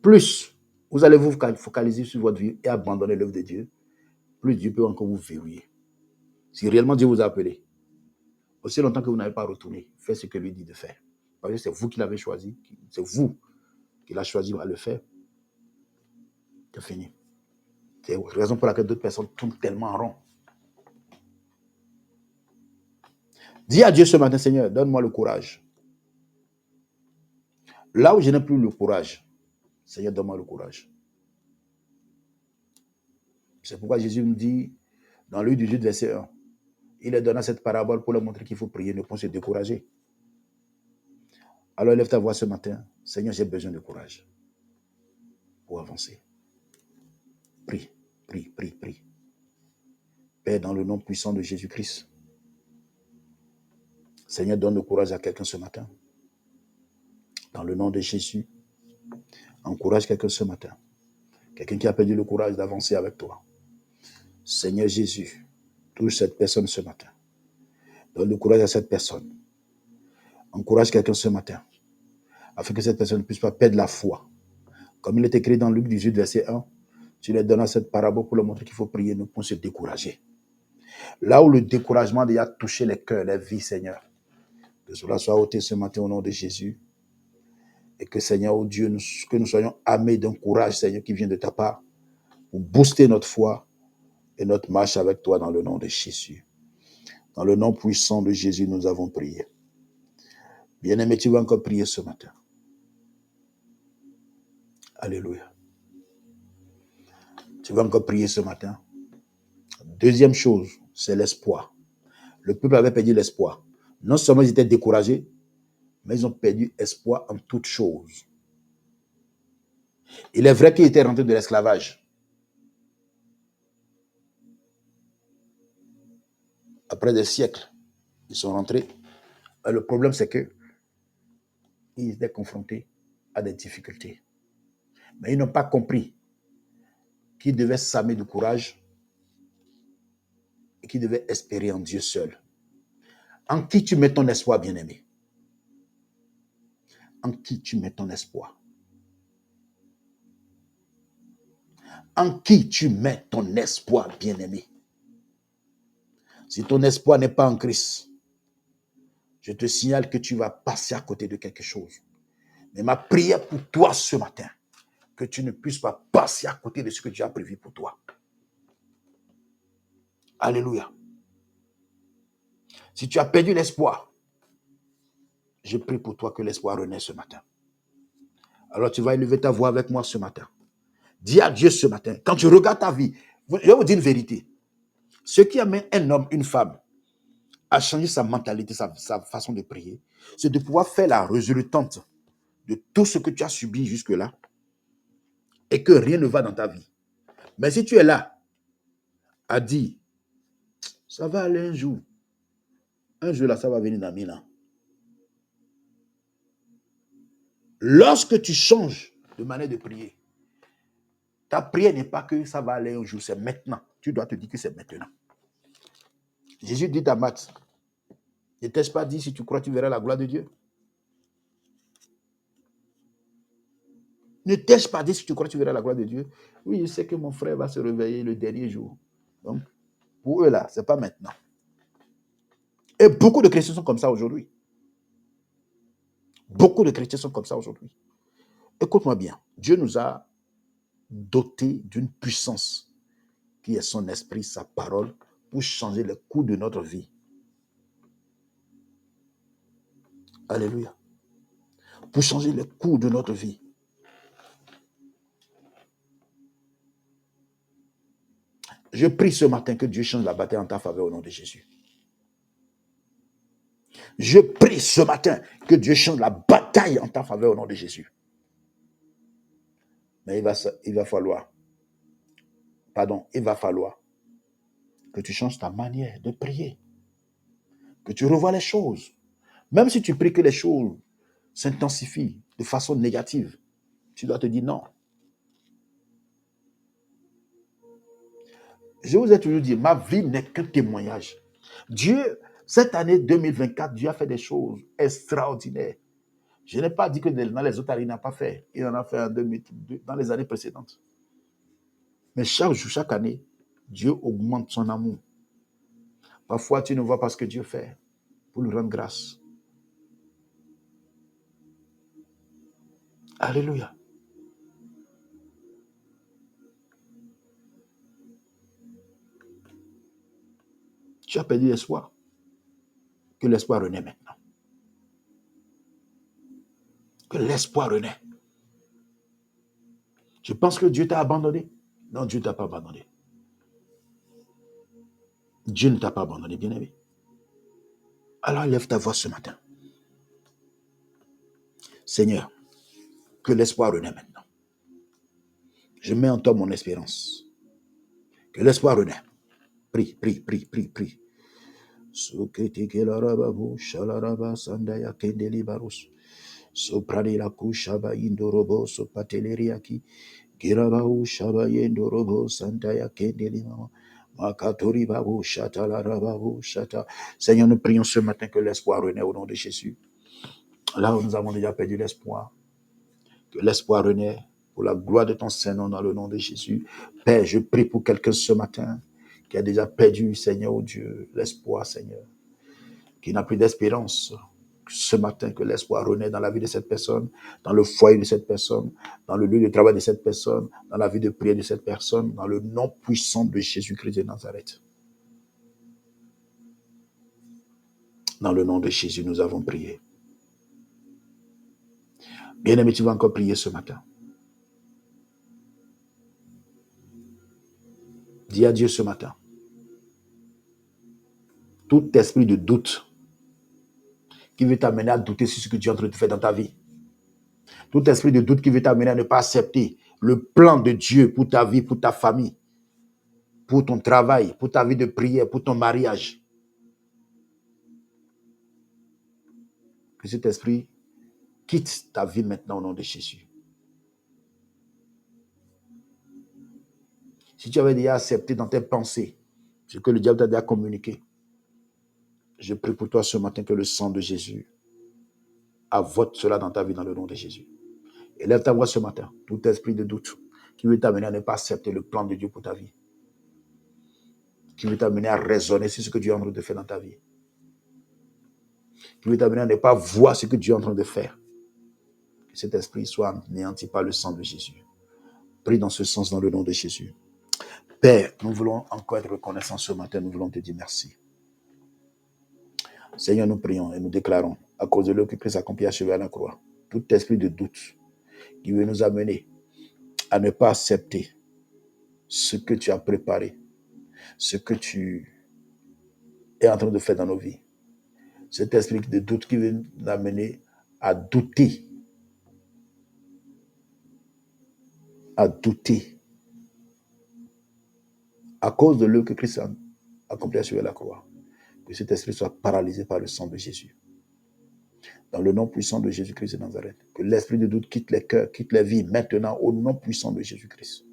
Plus vous allez vous focaliser sur votre vie et abandonner l'œuvre de Dieu, plus Dieu peut encore vous verrouiller. Si réellement Dieu vous a appelé, aussi longtemps que vous n'avez pas retourné, faites ce que lui dit de faire. Parce que c'est vous qui l'avez choisi, c'est vous qui l'avez choisi à le faire. C'est fini. C'est la raison pour laquelle d'autres personnes tournent tellement en rond. Dis à Dieu ce matin, Seigneur, donne-moi le courage. Là où je n'ai plus le courage, Seigneur, donne-moi le courage. C'est pourquoi Jésus me dit, dans Luc 18, verset 1, il a donné cette parabole pour leur montrer qu'il faut prier, ne pas se décourager. Alors lève ta voix ce matin. Seigneur, j'ai besoin de courage pour avancer. Prie, prie, prie, prie. Père, dans le nom puissant de Jésus-Christ. Seigneur, donne le courage à quelqu'un ce matin. Dans le nom de Jésus, encourage quelqu'un ce matin. Quelqu'un qui a perdu le courage d'avancer avec toi. Seigneur Jésus, touche cette personne ce matin. Donne le courage à cette personne. Encourage quelqu'un ce matin, afin que cette personne ne puisse pas perdre la foi. Comme il est écrit dans Luc 18, verset 1, tu leur donnes cette parabole pour leur montrer qu'il faut prier, ne pas se décourager. Là où le découragement a touché les cœurs, les vies, Seigneur, que cela soit ôté ce matin au nom de Jésus. Et que, Seigneur, oh Dieu, que nous soyons armés d'un courage, Seigneur, qui vient de ta part, pour booster notre foi et notre marche avec toi dans le nom de Jésus. Dans le nom puissant de Jésus, nous avons prié. Bien-aimé, tu vas encore prier ce matin. Alléluia. Tu vas encore prier ce matin. Deuxième chose, c'est l'espoir. Le peuple avait perdu l'espoir. Non seulement ils étaient découragés, mais ils ont perdu espoir en toutes choses. Il est vrai qu'ils étaient rentrés de l'esclavage. Après des siècles, ils sont rentrés. Et le problème, c'est que ils étaient confrontés à des difficultés. Mais ils n'ont pas compris qu'ils devaient s'armer de courage et qu'ils devaient espérer en Dieu seul. En qui tu mets ton espoir, bien-aimé? En qui tu mets ton espoir? En qui tu mets ton espoir, bien-aimé? Si ton espoir n'est pas en Christ, je te signale que tu vas passer à côté de quelque chose. Mais ma prière pour toi ce matin, que tu ne puisses pas passer à côté de ce que Dieu a prévu pour toi. Alléluia. Si tu as perdu l'espoir, je prie pour toi que l'espoir renaisse ce matin. Alors tu vas élever ta voix avec moi ce matin. Dis à Dieu ce matin, quand tu regardes ta vie, je vais vous dire une vérité. Ce qui amène un homme, une femme, à changer sa mentalité, sa façon de prier, c'est de pouvoir faire la résultante de tout ce que tu as subi jusque-là et que rien ne va dans ta vie. Mais si tu es là à dire, ça va aller un jour là, ça va venir dans 1000 ans. Lorsque tu changes de manière de prier, ta prière n'est pas que ça va aller un jour, c'est maintenant. Tu dois te dire que c'est maintenant. Jésus dit à Matthe, ne t'ai-je pas dit, si tu crois, tu verras la gloire de Dieu? Ne t'ai-je pas dit, si tu crois, tu verras la gloire de Dieu? Oui, je sais que mon frère va se réveiller le dernier jour. Donc, pour eux, là, ce n'est pas maintenant. Et beaucoup de chrétiens sont comme ça aujourd'hui. Beaucoup de chrétiens sont comme ça aujourd'hui. Écoute-moi bien. Dieu nous a dotés d'une puissance qui est son esprit, sa parole, pour changer le cours de notre vie. Alléluia. Pour changer le cours de notre vie. Je prie ce matin que Dieu change la bataille en ta faveur au nom de Jésus. Je prie ce matin que Dieu change la bataille en ta faveur au nom de Jésus. Mais il va falloir que tu changes ta manière de prier. Que tu revoies les choses. Même si tu pries que les choses s'intensifient de façon négative, tu dois te dire non. Je vous ai toujours dit, ma vie n'est qu'un témoignage. Dieu, cette année 2024, Dieu a fait des choses extraordinaires. Je n'ai pas dit que dans les autres années, il n'a pas fait. Il en a fait dans les années précédentes. Mais chaque jour, chaque année, Dieu augmente son amour. Parfois, tu ne vois pas ce que Dieu fait pour lui rendre grâce. Alléluia. Tu as perdu l'espoir. Que l'espoir renaît maintenant. Que l'espoir renaît. Je pense que Dieu t'a abandonné. Non, Dieu ne t'a pas abandonné. Dieu ne t'a pas abandonné, bien-aimé. Alors lève ta voix ce matin. Seigneur, que l'espoir renaît maintenant. Je mets en toi mon espérance. Que l'espoir renaît. Prie, prie, prie, prie, prie. Soprani la kushaba indorobo sopateleriaki girabau shaba indorobo sandaya kendeli mama makatori babu shata la rababu shata. Seigneur, nous prions ce matin que l'espoir renaît au nom de Jésus. Là où nous avons déjà perdu l'espoir, que l'espoir renaît pour la gloire de ton Saint-Nom dans le nom de Jésus. Père, je prie pour quelqu'un ce matin qui a déjà perdu, Seigneur, oh Dieu, l'espoir, Seigneur, qui n'a plus d'espérance. Ce matin, que l'espoir renaît dans la vie de cette personne, dans le foyer de cette personne, dans le lieu de travail de cette personne, dans la vie de prière de cette personne, dans le nom puissant de Jésus-Christ de Nazareth. Dans le nom de Jésus, nous avons prié. Bien-aimé, tu vas encore prier ce matin. Dis à Dieu ce matin. Tout esprit de doute qui veut t'amener à douter sur ce que Dieu est en train de faire dans ta vie. Tout esprit de doute qui veut t'amener à ne pas accepter le plan de Dieu pour ta vie, pour ta famille, pour ton travail, pour ta vie de prière, pour ton mariage. Que cet esprit quitte ta vie maintenant au nom de Jésus. Si tu avais déjà accepté dans tes pensées ce que le diable t'a déjà communiqué, je prie pour toi ce matin que le sang de Jésus avote cela dans ta vie dans le nom de Jésus. Élève ta voix ce matin, tout esprit de doute qui veut t'amener à ne pas accepter le plan de Dieu pour ta vie, qui veut t'amener à raisonner sur ce que Dieu est en train de faire dans ta vie, qui veut t'amener à ne pas voir ce que Dieu est en train de faire. Que cet esprit soit anéanti par le sang de Jésus. Prie dans ce sens dans le nom de Jésus. Père, nous voulons encore être reconnaissants ce matin, nous voulons te dire merci. Seigneur, nous prions et nous déclarons, à cause de l'œuvre que Christ a accompli à chevet à la croix, tout esprit de doute qui veut nous amener à ne pas accepter ce que tu as préparé, ce que tu es en train de faire dans nos vies. Cet esprit de doute qui veut nous amener à douter, à cause de l'œuvre que Christ a accompli à chevet à la croix. Que cet esprit soit paralysé par le sang de Jésus. Dans le nom puissant de Jésus-Christ de Nazareth. Que l'esprit de doute quitte les cœurs, quitte les vies, maintenant au nom puissant de Jésus-Christ.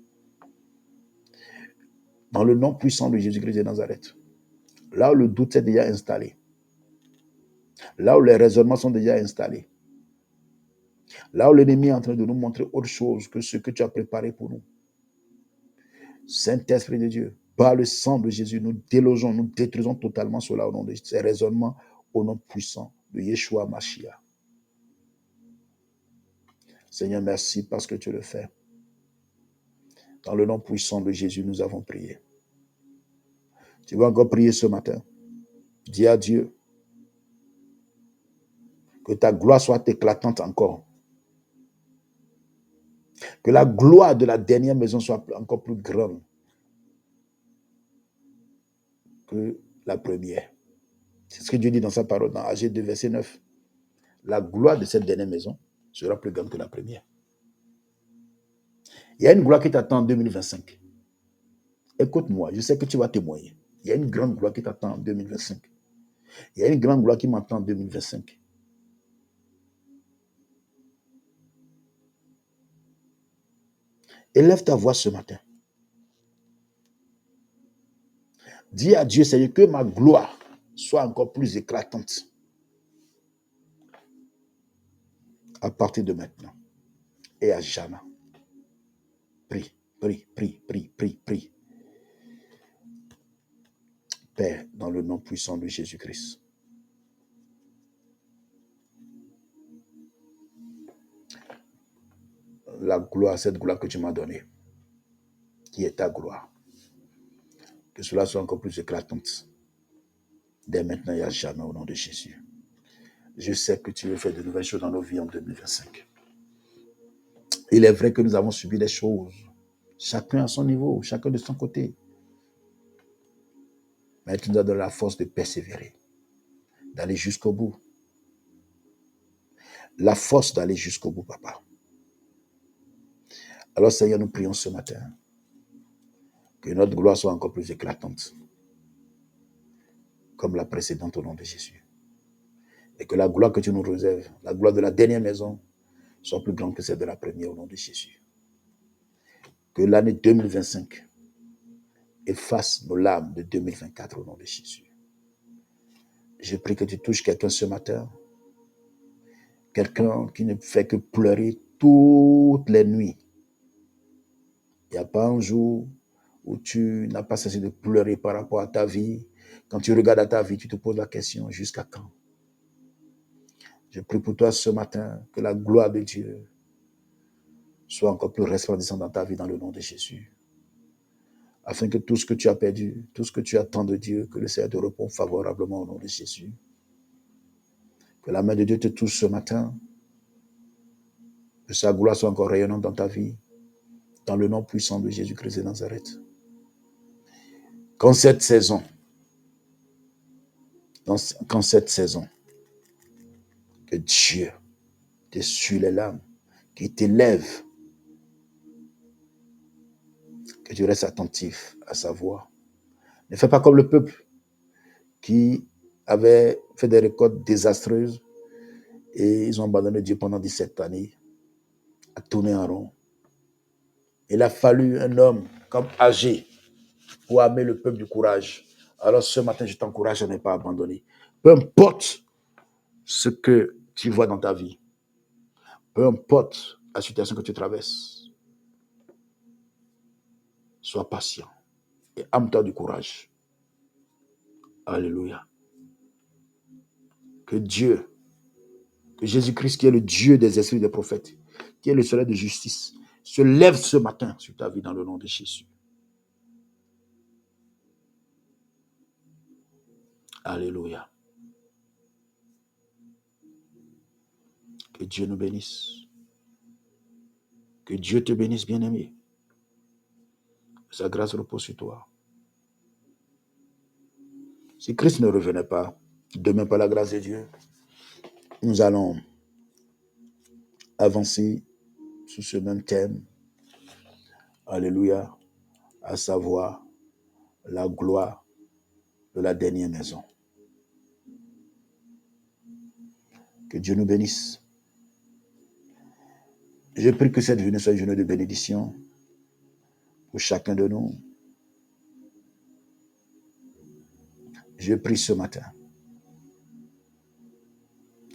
Dans le nom puissant de Jésus-Christ de Nazareth. Là où le doute est déjà installé. Là où les raisonnements sont déjà installés. Là où l'ennemi est en train de nous montrer autre chose que ce que tu as préparé pour nous. Saint-Esprit de Dieu, par le sang de Jésus, nous délogeons, nous détruisons totalement cela au nom de ces raisonnements, au nom puissant de Yeshua Mashiach. Seigneur, merci parce que tu le fais. Dans le nom puissant de Jésus, nous avons prié. Tu vas encore prier ce matin. Dis à Dieu que ta gloire soit éclatante encore. Que la gloire de la dernière maison soit encore plus grande que la première. C'est ce que Dieu dit dans sa parole, dans Agé 2, verset 9. La gloire de cette dernière maison sera plus grande que la première. Il y a une gloire qui t'attend en 2025. Écoute-moi, je sais que tu vas témoigner. Il y a une grande gloire qui t'attend en 2025. Il y a une grande gloire qui m'attend en 2025. Élève ta voix ce matin. Dis à Dieu, Seigneur, que ma gloire soit encore plus éclatante à partir de maintenant et à jamais. Prie, prie, prie, prie, prie, prie. Père, dans le nom puissant de Jésus-Christ. La gloire, cette gloire que tu m'as donnée, qui est ta gloire, que cela soit encore plus éclatante dès maintenant et à jamais au nom de Jésus. Je sais que tu veux faire de nouvelles choses dans nos vies en 2025. Il est vrai que nous avons subi des choses, chacun à son niveau, chacun de son côté. Mais tu nous as donné la force de persévérer, d'aller jusqu'au bout. La force d'aller jusqu'au bout, papa. Alors, Seigneur, nous prions ce matin que notre gloire soit encore plus éclatante, comme la précédente au nom de Jésus. Et que la gloire que tu nous réserves, la gloire de la dernière maison, soit plus grande que celle de la première au nom de Jésus. Que l'année 2025 efface nos larmes de 2024 au nom de Jésus. Je prie que tu touches quelqu'un ce matin, quelqu'un qui ne fait que pleurer toutes les nuits. Il n'y a pas un jour où tu n'as pas cessé de pleurer par rapport à ta vie. Quand tu regardes à ta vie, tu te poses la question, jusqu'à quand? Je prie pour toi ce matin que la gloire de Dieu soit encore plus resplendissante dans ta vie dans le nom de Jésus. Afin que tout ce que tu as perdu, tout ce que tu attends de Dieu, que le Seigneur te réponde favorablement au nom de Jésus. Que la main de Dieu te touche ce matin. Que sa gloire soit encore rayonnante dans ta vie. Dans le nom puissant de Jésus-Christ de Nazareth. Qu'en cette saison, que Dieu t'essuie les larmes, qu'il t'élève, que tu restes attentif à sa voix. Ne fais pas comme le peuple qui avait fait des récoltes désastreuses et ils ont abandonné Dieu pendant 17 années à tourner en rond. Il a fallu un homme comme Agé pour amener le peuple du courage. Alors ce matin, je t'encourage à ne pas abandonner. Peu importe ce que tu vois dans ta vie, peu importe la situation que tu traverses, sois patient et âme-toi du courage. Alléluia. Que Dieu, que Jésus-Christ, qui est le Dieu des esprits des prophètes, qui est le soleil de justice, se lève ce matin sur ta vie dans le nom de Jésus. Alléluia. Que Dieu nous bénisse. Que Dieu te bénisse, bien-aimé. Que sa grâce repose sur toi. Si Christ ne revenait pas, demain par la grâce de Dieu, nous allons avancer sur ce même thème. Alléluia. À savoir la gloire de la dernière maison. Que Dieu nous bénisse. Je prie que cette journée soit une journée de bénédiction pour chacun de nous. Je prie ce matin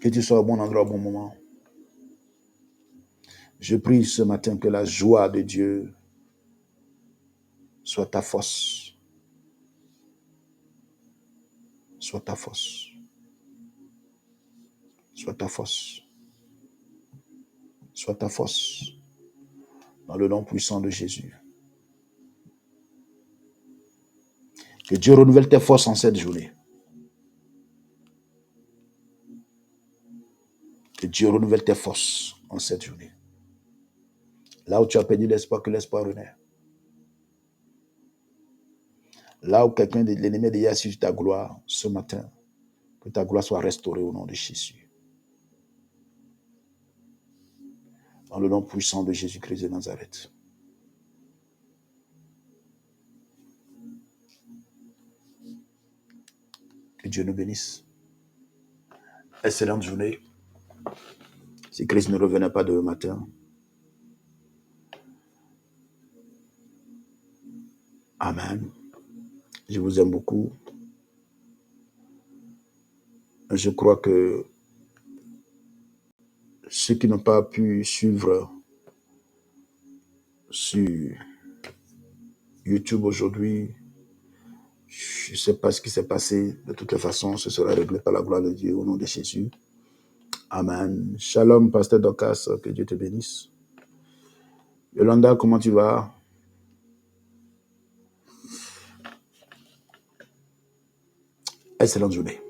que tu sois au bon endroit au bon moment. Je prie ce matin que la joie de Dieu soit ta force. Soit ta force. Soit ta force. Soit ta force. Dans le nom puissant de Jésus. Que Dieu renouvelle tes forces en cette journée. Que Dieu renouvelle tes forces en cette journée. Là où tu as perdu l'espoir, que l'espoir renaît. Là où quelqu'un de l'ennemi déjà sur ta gloire ce matin, que ta gloire soit restaurée au nom de Jésus. Dans le nom puissant de Jésus-Christ de Nazareth. Que Dieu nous bénisse. Excellente journée. Si Christ ne revenait pas demain matin. Amen. Je vous aime beaucoup. Je crois que ceux qui n'ont pas pu suivre sur YouTube aujourd'hui, je ne sais pas ce qui s'est passé. De toutes les façons, ce sera réglé par la gloire de Dieu au nom de Jésus. Amen. Shalom, pasteur Dorcas, que Dieu te bénisse. Yolanda, comment tu vas? Excellente journée.